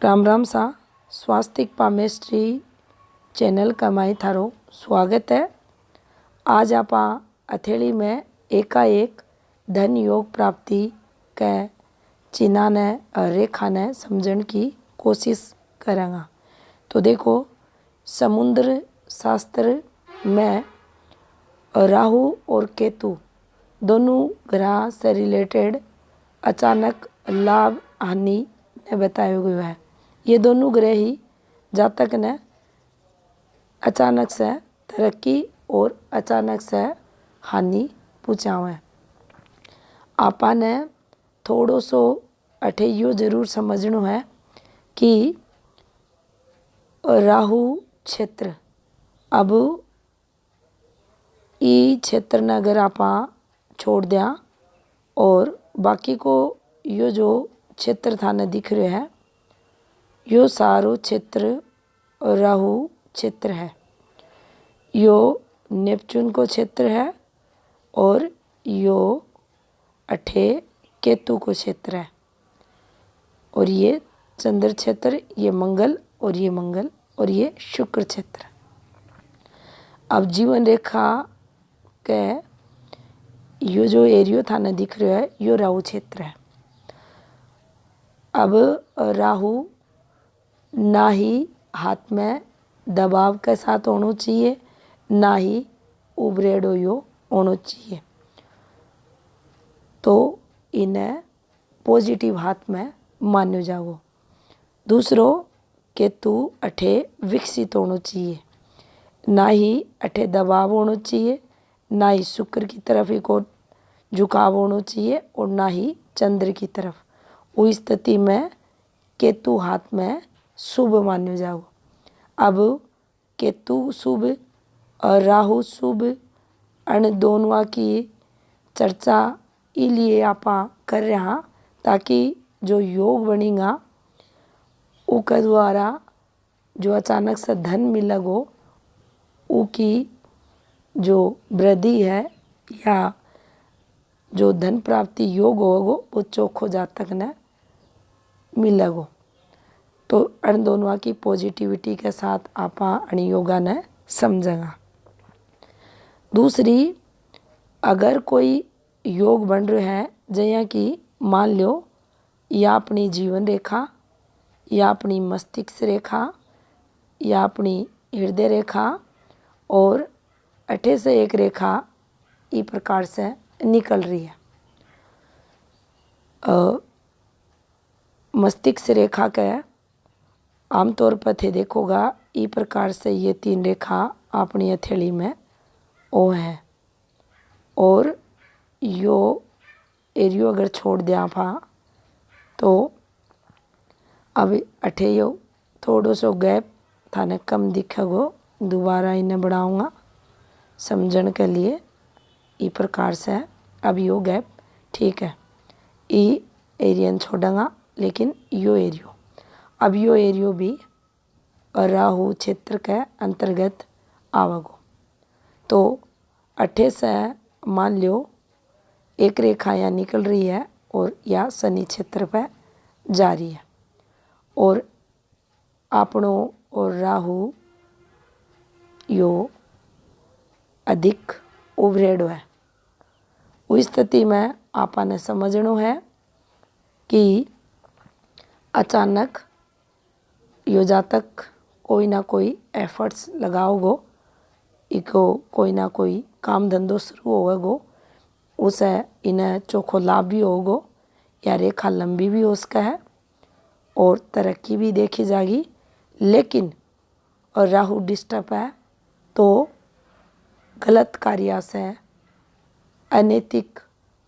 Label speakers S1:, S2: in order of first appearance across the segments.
S1: राम राम सा स्वास्तिक palmistry channel का माई थारो स्वागत है। आज आप हथेली में एकाएक धन योग प्राप्ति के चिन्ह ने रेखा ने समझण की कोशिश करेंगा। तो देखो, समुद्र शास्त्र में राहु और केतु दोनों ग्रह से रिलेटेड अचानक लाभ हानि ने बताया गया है। ये दोनों ग्रह ही जातक ने अचानक से तरक्की और अचानक से हानि पहुँचावे। आपा ने थोड़ो सो अठे यो जरूर समझनो है कि राहु क्षेत्र अब ई क्षेत्र ने अगर आप छोड़ दिया और बाकी को यो जो क्षेत्र थाने दिख रहे है यो सारो क्षेत्र राहु क्षेत्र है। यो नेपच्यून को क्षेत्र है और यो अठे केतु को क्षेत्र है और ये चंद्र क्षेत्र, ये मंगल और ये मंगल और ये शुक्र क्षेत्र। अब जीवन रेखा के यो जो एरियो थाने दिख रहा है यो राहु क्षेत्र है। अब राहु ना ही हाथ में दबाव के साथ होना चाहिए, ना ही उबरेड़ो यो होना चाहिए। तो इन्हें पॉजिटिव हाथ में मान्यो जाओ। दूसरो, केतु अठे विकसित होना चाहिए, ना ही अठे दबाव होना चाहिए, ना ही शुक्र की तरफ ही को झुकाव होना चाहिए और ना ही चंद्र की तरफ। उस स्थिति में केतु हाथ में शुभ मान्यो जाओ। अब केतु शुभ और राहु शुभ अन दोनों की चर्चा इसलिए आप कर रहे हैं ताकि जो योग बनेगा उसके द्वारा जो अचानक से धन मिलेगो उसकी जो वृद्धि है या जो धन प्राप्ति योग होगो वो चोखो जातक ने मिलेगो। तो अन दोनों की पॉजिटिविटी के साथ आप अन योगा ने समझेगा। दूसरी, अगर कोई योग बन रहा है जैया कि मान लो या अपनी जीवन रेखा या अपनी मस्तिष्क रेखा या अपनी हृदय रेखा और अठे से एक रेखा इस प्रकार से निकल रही है। मस्तिष्क रेखा के आमतौर पर थे देखोगा इस प्रकार से ये तीन रेखा अपनी हथेली में ओ है और यो एरियो अगर छोड़ दिया आप तो अब अठे यो थोड़ो सो गैप थाने कम दिखेगो। दोबारा इन्हें बढ़ाऊँगा समझण के लिए। इस प्रकार से अब यो गैप ठीक है, ई एरियन छोड़ूंगा लेकिन यो एरियो, अब यो एरियो भी राहु क्षेत्र के अंतर्गत आवेगो। तो अठे से मान लो एक रेखा यहाँ निकल रही है और या शनि क्षेत्र पे जा रही है और आपनो और राहु यो अधिक उभरेड़ो है। उस स्थिति में आपने समझनो है कि अचानक यो जातक कोई ना कोई एफर्ट्स लगाओगो, इको कोई ना कोई काम धंधो शुरू होगो, उसे इन्हें चोखो लाभ भी होगो या रेखा लंबी भी हो सका है और तरक्की भी देखी जाएगी। लेकिन और राहु डिस्टर्ब है तो गलत कार्य से, अनैतिक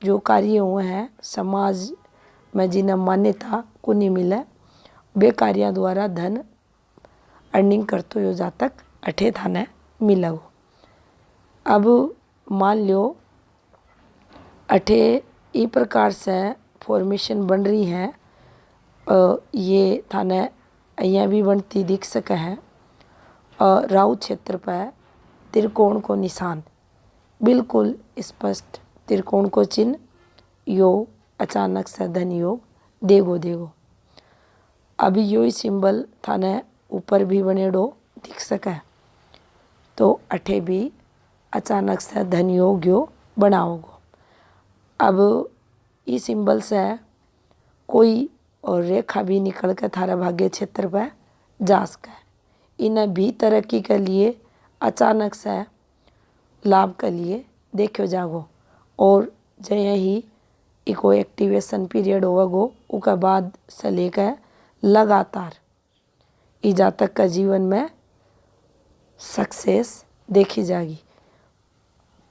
S1: जो कार्य हुए हैं समाज में जिन्हें मान्यता को नहीं मिले, वे कार्य द्वारा धन अर्निंग करते हो जातक अठे थाने मिलेगो। अब मान लो अठे इस प्रकार से फॉर्मेशन बन रही है, ये थाने यहाँ भी बनती दिख सके है। राहु क्षेत्र पर त्रिकोण को निशान, बिल्कुल स्पष्ट त्रिकोण को चिन्ह, योग अचानक से धन योग देगो। अभी यो ही सिंबल थाने ऊपर भी बनेड़ो दिख सके तो अठे भी अचानक से धन योग यो बनाओगो। अब इस सिंबल से कोई और रेखा भी निकल के थारे भाग्य क्षेत्र पे जा सके। इन्हें भी तरक्की के लिए अचानक से लाभ के लिए देखो जागो और जय ही इको एक्टिवेशन पीरियड होगो उसके बाद से लेकर लगातार ई जातक का जीवन में सक्सेस देखी जाएगी।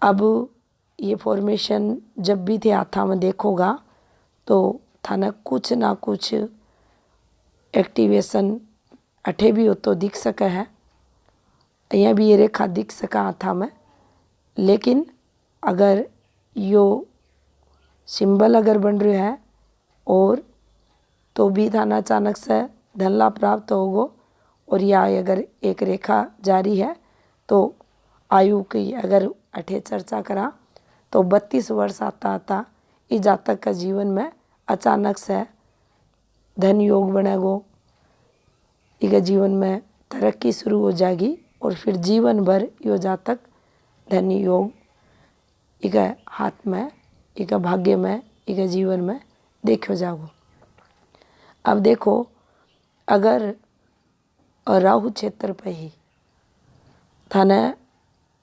S1: अब ये फॉर्मेशन जब भी थे हाथा में देखोगा तो थाने कुछ ना कुछ एक्टिवेशन अठे भी हो तो दिख सके है, यहाँ भी ये रेखा दिख सका हाथा में। लेकिन अगर यो सिंबल अगर बन रहा है और तो भी थाना अचानक से धन लाभ प्राप्त होगो। और या अगर एक रेखा जारी है तो आयु की अगर अठे चर्चा करा तो 32 वर्ष आता आता इस जातक का जीवन में अचानक से धन योग बनेगो। इनके जीवन में तरक्की शुरू हो जाएगी और फिर जीवन भर यो जातक धन योग इनके हाथ में, इनके भाग्य में, इनके जीवन में देखो जागो। अब देखो अगर राहु क्षेत्र पे ही थाने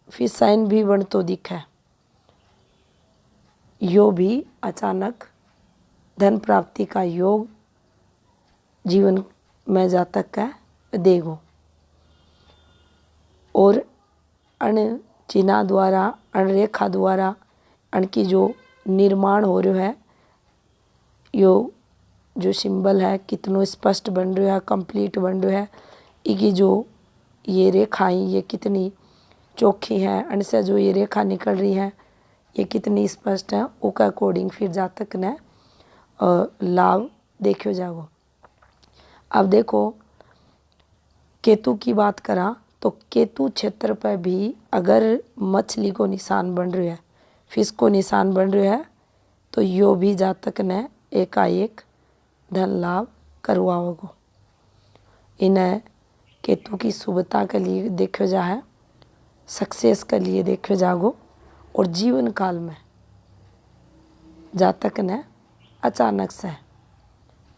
S1: फिर साइन भी बन तो दिखे, यो भी अचानक धन प्राप्ति का योग जीवन में जातक का देगो। और अण चिन्ह द्वारा, अण रेखा द्वारा अणकी जो निर्माण हो रहा है, यो जो सिंबल है कितनो स्पष्ट बन रहा है, कंप्लीट बन रहा है, इकी जो ये रेखाएं ये कितनी चोखी हैं, अण से जो ये रेखा निकल रही है ये कितनी स्पष्ट है, उसके अकॉर्डिंग फिर जातक ने लाभ देखो जागो। अब देखो केतु की बात करा तो केतु क्षेत्र पर भी अगर मछली को निशान बन रहा है, फिश को निशान बन रहा है तो यो भी जातक ने एकाएक धन लाभ करवाओगो। इन्हें केतु की शुभता के लिए देखो जा है, सक्सेस के लिए देखो जागो और जीवन काल में जातक ने अचानक से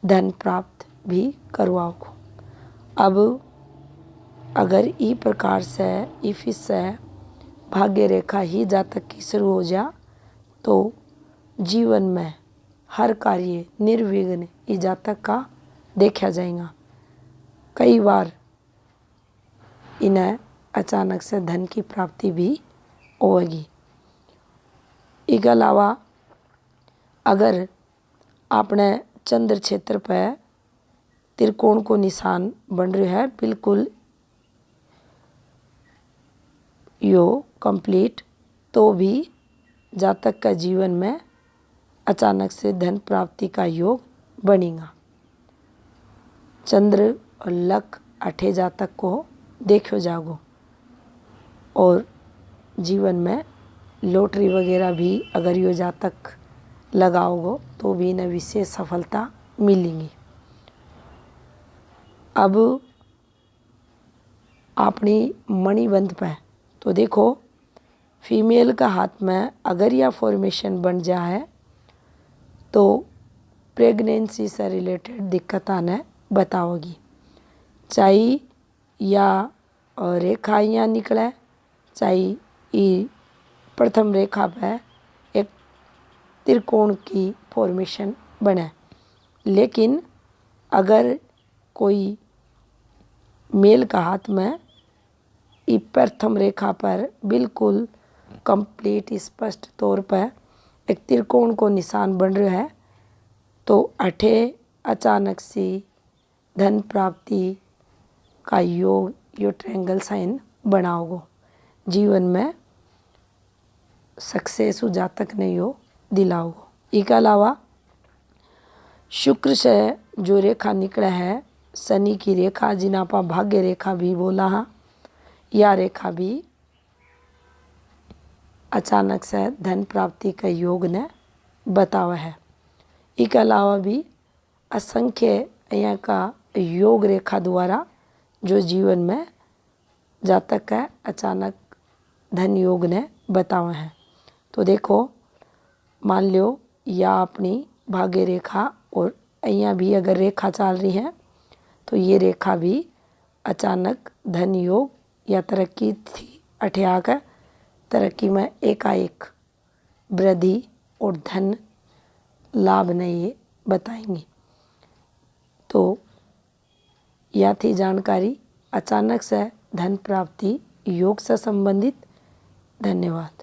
S1: धन प्राप्त भी करवाओगो। अब अगर ई प्रकार से इफिस से भाग्य रेखा ही जातक की शुरू हो जा तो जीवन में हर कार्य निर्विघ्न ई जातक का देखा जाएगा। कई बार इन्हें अचानक से धन की प्राप्ति भी होगी। इसके अलावा अगर आपने चंद्र क्षेत्र पर त्रिकोण को निशान बन रहा है बिल्कुल यो कंप्लीट, तो भी जातक का जीवन में अचानक से धन प्राप्ति का योग बनेगा। चंद्र और लक अठे जातक को देखो जागो और जीवन में लॉटरी वगैरह भी अगर यो जातक लगाओगो तो भी इन्हें विशेष सफलता मिलेगी। अब अपनी मणिबंध पे तो देखो फीमेल का हाथ में अगर यह फॉर्मेशन बन जाए तो प्रेगनेंसी से रिलेटेड दिक्कत आने बताओगी। चाहे या रेखा यहाँ निकले, चाहे प्रथम रेखा पे एक त्रिकोण की फॉर्मेशन बने, लेकिन अगर कोई मेल का हाथ में ई प्रथम रेखा पर बिल्कुल कंप्लीट स्पष्ट तौर पर एक त्रिकोण को निशान बन रहा है तो अठे अचानक सी धन प्राप्ति का योग यो ट्रायंगल साइन बनाओगो। जीवन में सक्सेस जातक ने यो दिलाओगो। इसके अलावा शुक्र से जो रेखा निकला है शनि की रेखा जिन्हें आप भाग्य रेखा भी बोला है, यह रेखा भी अचानक से धन प्राप्ति का योग ने बतावा है। इसके अलावा भी असंख्य यहाँ का योग रेखा द्वारा जो जीवन में जातक है अचानक धन योग ने बतावे हैं। तो देखो मान लो या अपनी भाग्य रेखा और અહીંયા भी अगर रेखा चल रही है तो ये रेखा भी अचानक धन योग या तरक्की थी अठे आकर तरक्की में एकाएक वृद्धि और धन लाभ ने ये बताएंगी। तो यह थी जानकारी अचानक से धन प्राप्ति योग से संबंधित। धन्यवाद।